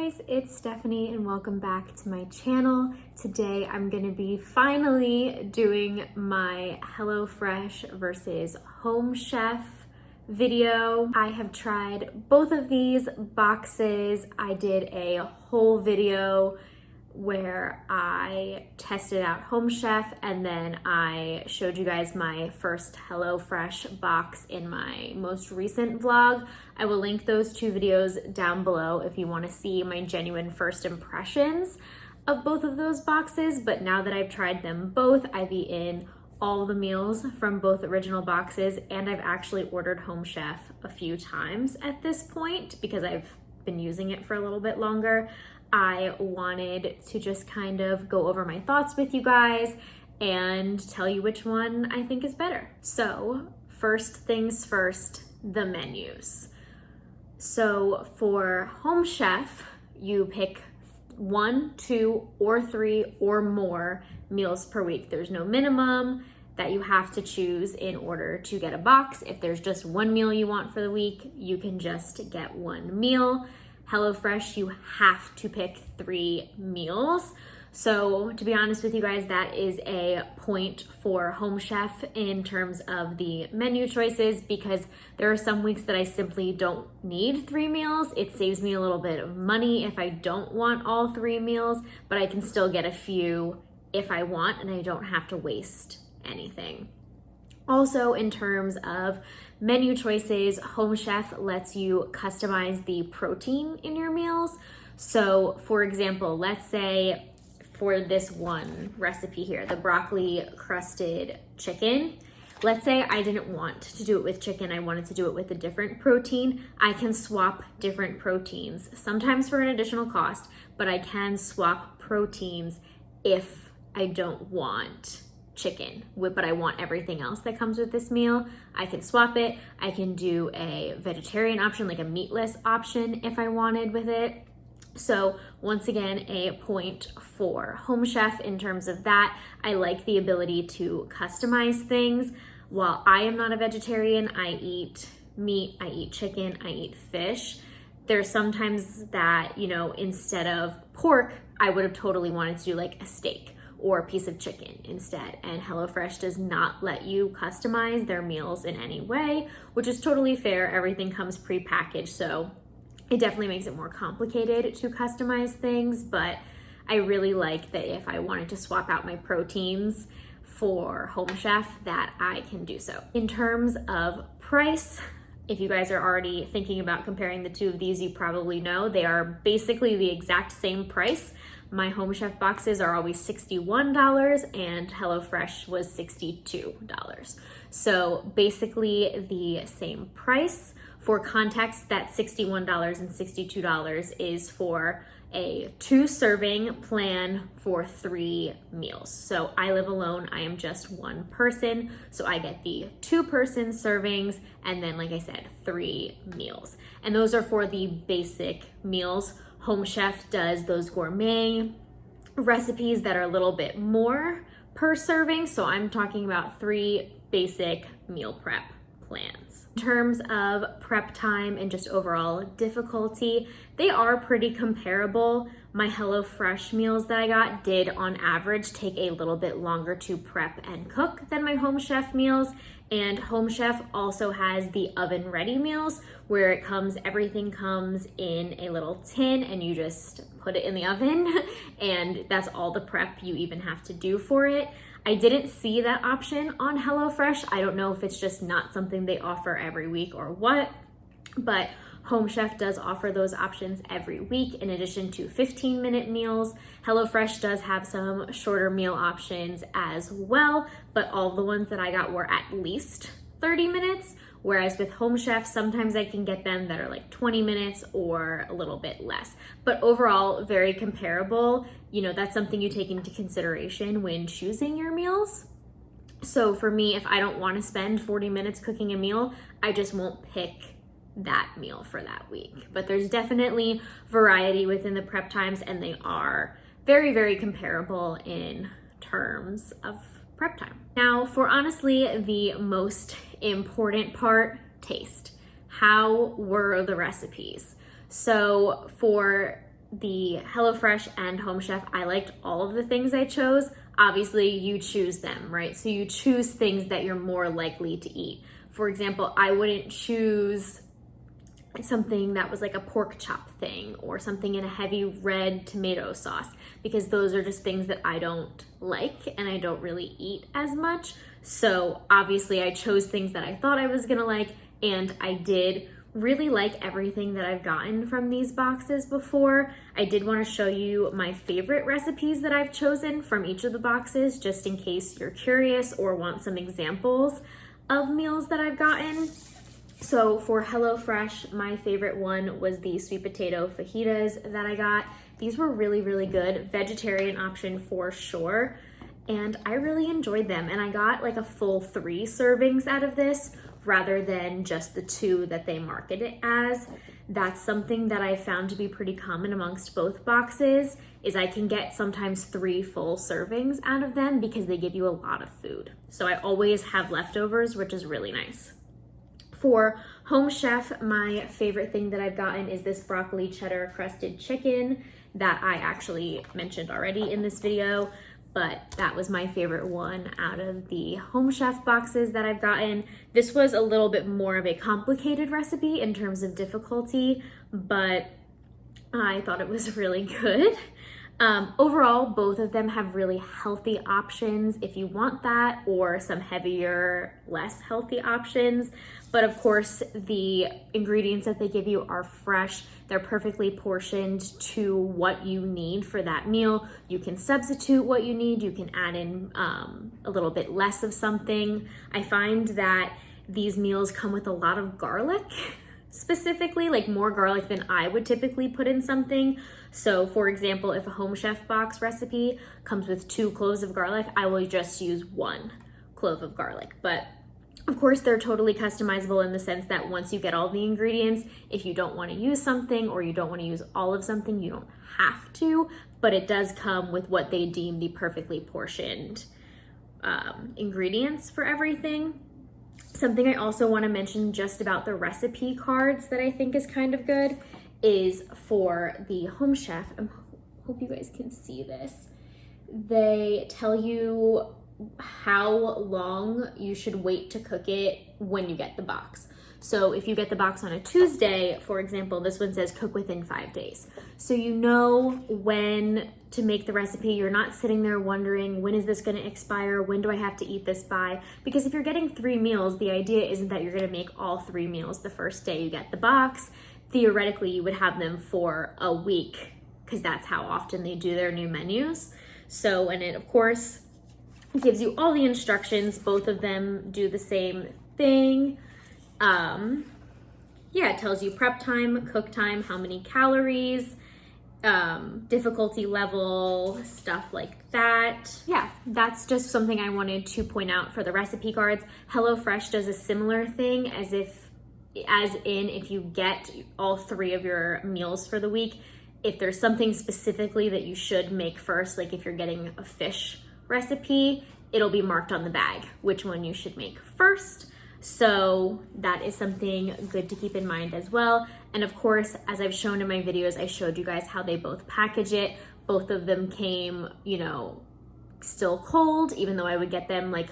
guys, it's Stephanie and welcome back to my channel. Today I'm going to be finally doing my HelloFresh versus Home Chef video. I have tried both of these boxes. I did a whole video where I tested out Home Chef and then I showed you guys my first HelloFresh box in my most recent vlog. I will link those two videos down below if you want to see my genuine first impressions of both of those boxes. But now that I've tried them both, I've eaten all the meals from both original boxes and I've actually ordered Home Chef a few times at this point because I've been using it for a little bit longer. I wanted to just kind of go over my thoughts with you guys and tell you which one I think is better. So first things first, the menus. So for Home Chef, you pick 1, 2, or 3 or more meals per week. There's no minimum that you have to choose in order to get a box. If there's just one meal you want for the week, you can just get one meal. HelloFresh, you have to pick 3 meals. So to be honest with you guys, that is a point for Home Chef in terms of the menu choices because there are some weeks that I simply don't need 3 meals. It saves me a little bit of money if I don't want all 3 meals, but I can still get a few if I want and I don't have to waste anything. Also, in terms of menu choices, Home Chef lets you customize the protein in your meals. So for example, let's say for this one recipe here, the broccoli crusted chicken, let's say I didn't want to do it with chicken, I wanted to do it with a different protein. I can swap different proteins, sometimes for an additional cost, but I can swap proteins if I don't want chicken, but I want everything else that comes with this meal. I can swap it. I can do a vegetarian option, like a meatless option if I wanted with it. So once again, a point for Home Chef in terms of that. I like the ability to customize things. While I am not a vegetarian, I eat meat, I eat chicken, I eat fish. There's sometimes that, instead of pork, I would have totally wanted to do like a steak or a piece of chicken instead. And HelloFresh does not let you customize their meals in any way, which is totally fair. Everything comes pre-packaged, so it definitely makes it more complicated to customize things, but I really like that if I wanted to swap out my proteins for Home Chef, that I can do so. In terms of price, if you guys are already thinking about comparing the two of these, you probably know they are basically the exact same price. My Home Chef boxes are always $61 and HelloFresh was $62. So basically the same price. For context, that $61 and $62 is for a 2-serving plan for 3 meals. So I live alone, I am just one person, so I get the 2-person servings and then, like I said, 3 meals. And those are for the basic meals. Home Chef does those gourmet recipes that are a little bit more per serving. So I'm talking about 3 basic meal prep plans. In terms of prep time and just overall difficulty, they are pretty comparable. My HelloFresh meals that I got did on average take a little bit longer to prep and cook than my Home Chef meals. And Home Chef also has the oven ready meals where everything comes in a little tin and you just put it in the oven and that's all the prep you even have to do for it. I didn't see that option on HelloFresh. I don't know if it's just not something they offer every week or what, but Home Chef does offer those options every week in addition to 15-minute meals. HelloFresh does have some shorter meal options as well, but all the ones that I got were at least 30 minutes, whereas with Home Chef, sometimes I can get them that are like 20 minutes or a little bit less. But overall, very comparable. That's something you take into consideration when choosing your meals. So for me, if I don't want to spend 40 minutes cooking a meal, I just won't pick that meal for that week. But there's definitely variety within the prep times and they are very, very comparable in terms of prep time. Now for honestly the most important part, taste. How were the recipes? So for the HelloFresh and Home Chef, I liked all of the things I chose. Obviously, you choose them, right? So you choose things that you're more likely to eat. For example, I wouldn't choose something that was like a pork chop thing or something in a heavy red tomato sauce, because those are just things that I don't like and I don't really eat as much. So obviously I chose things that I thought I was gonna like, and I did really like everything that I've gotten from these boxes before. I did want to show you my favorite recipes that I've chosen from each of the boxes, just in case you're curious or want some examples of meals that I've gotten. So for HelloFresh, my favorite one was the sweet potato fajitas that I got. These were really, really good. Vegetarian option for sure. And I really enjoyed them. And I got like a full 3 servings out of this rather than just the 2 that they market it as. That's something that I found to be pretty common amongst both boxes, is I can get sometimes 3 full servings out of them because they give you a lot of food. So I always have leftovers, which is really nice. For Home Chef, my favorite thing that I've gotten is this broccoli cheddar crusted chicken that I actually mentioned already in this video, but that was my favorite one out of the Home Chef boxes that I've gotten. This was a little bit more of a complicated recipe in terms of difficulty, but I thought it was really good. Overall, both of them have really healthy options if you want that, or some heavier, less healthy options. But of course, the ingredients that they give you are fresh. They're perfectly portioned to what you need for that meal. You can substitute what you need. You can add in a little bit less of something. I find that these meals come with a lot of garlic, specifically, like more garlic than I would typically put in something. So for example, if a Home Chef box recipe comes with 2 cloves of garlic, I will just use 1 clove of garlic. But of course, they're totally customizable in the sense that once you get all the ingredients, if you don't want to use something or you don't want to use all of something, you don't have to, but it does come with what they deem the perfectly portioned ingredients for everything. Something I also want to mention just about the recipe cards that I think is kind of good is for the Home Chef. I hope you guys can see this. They tell you how long you should wait to cook it when you get the box. So if you get the box on a Tuesday, for example, this one says cook within 5 days. So you know when to make the recipe. You're not sitting there wondering, when is this going to expire? When do I have to eat this by? Because if you're getting 3 meals, the idea isn't that you're going to make all 3 meals the first day you get the box. Theoretically, you would have them for a week because that's how often they do their new menus. So, and it of course gives you all the instructions. Both of them do the same thing. Yeah, it tells you prep time, cook time, how many calories, difficulty level, stuff like that. Yeah, that's just something I wanted to point out for the recipe cards. HelloFresh does a similar thing as in if you get all 3 of your meals for the week, if there's something specifically that you should make first, like if you're getting a fish recipe, it'll be marked on the bag which one you should make first. So that is something good to keep in mind as well. And of course, as I've shown in my videos, I showed you guys how they both package it. Both of them came, still cold, even though I would get them like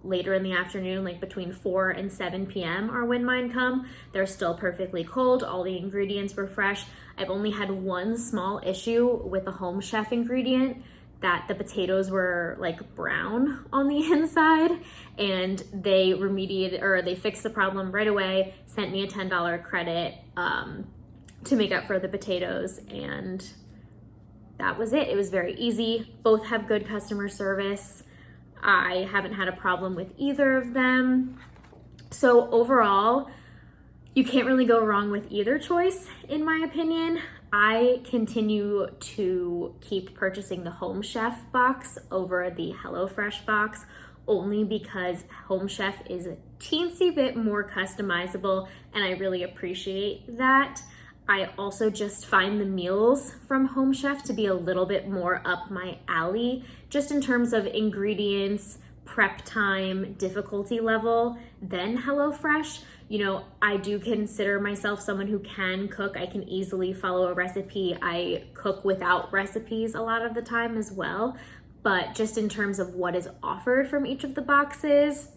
later in the afternoon, like between 4 and 7 p.m. are when mine come. They're still perfectly cold. All the ingredients were fresh. I've only had one small issue with the Home Chef ingredient, that the potatoes were like brown on the inside, and they they fixed the problem right away, sent me a $10 credit to make up for the potatoes, and that was it. It was very easy. Both have good customer service. I haven't had a problem with either of them. So overall, you can't really go wrong with either choice, in my opinion. I continue to keep purchasing the Home Chef box over the HelloFresh box, only because Home Chef is a teensy bit more customizable, and I really appreciate that. I also just find the meals from Home Chef to be a little bit more up my alley, just in terms of ingredients, prep time, difficulty level than HelloFresh. You know, I do consider myself someone who can cook. I can easily follow a recipe. I cook without recipes a lot of the time as well. But just in terms of what is offered from each of the boxes,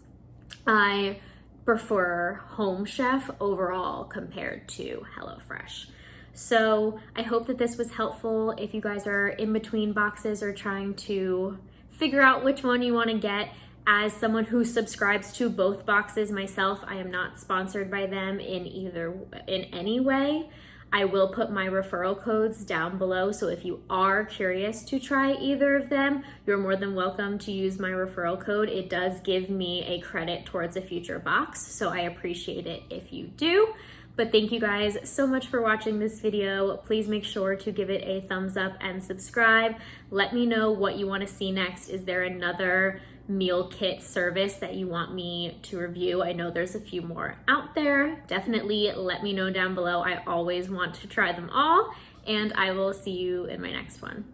I prefer Home Chef overall compared to HelloFresh. So I hope that this was helpful if you guys are in between boxes or trying to figure out which one you want to get. As someone who subscribes to both boxes myself, I am not sponsored by them in any way. I will put my referral codes down below, so if you are curious to try either of them, you're more than welcome to use my referral code. It does give me a credit towards a future box, so I appreciate it if you do. But thank you guys so much for watching this video. Please make sure to give it a thumbs up and subscribe. Let me know what you want to see next. Is there another meal kit service that you want me to review? I know there's a few more out there. Definitely let me know down below. I always want to try them all, and I will see you in my next one.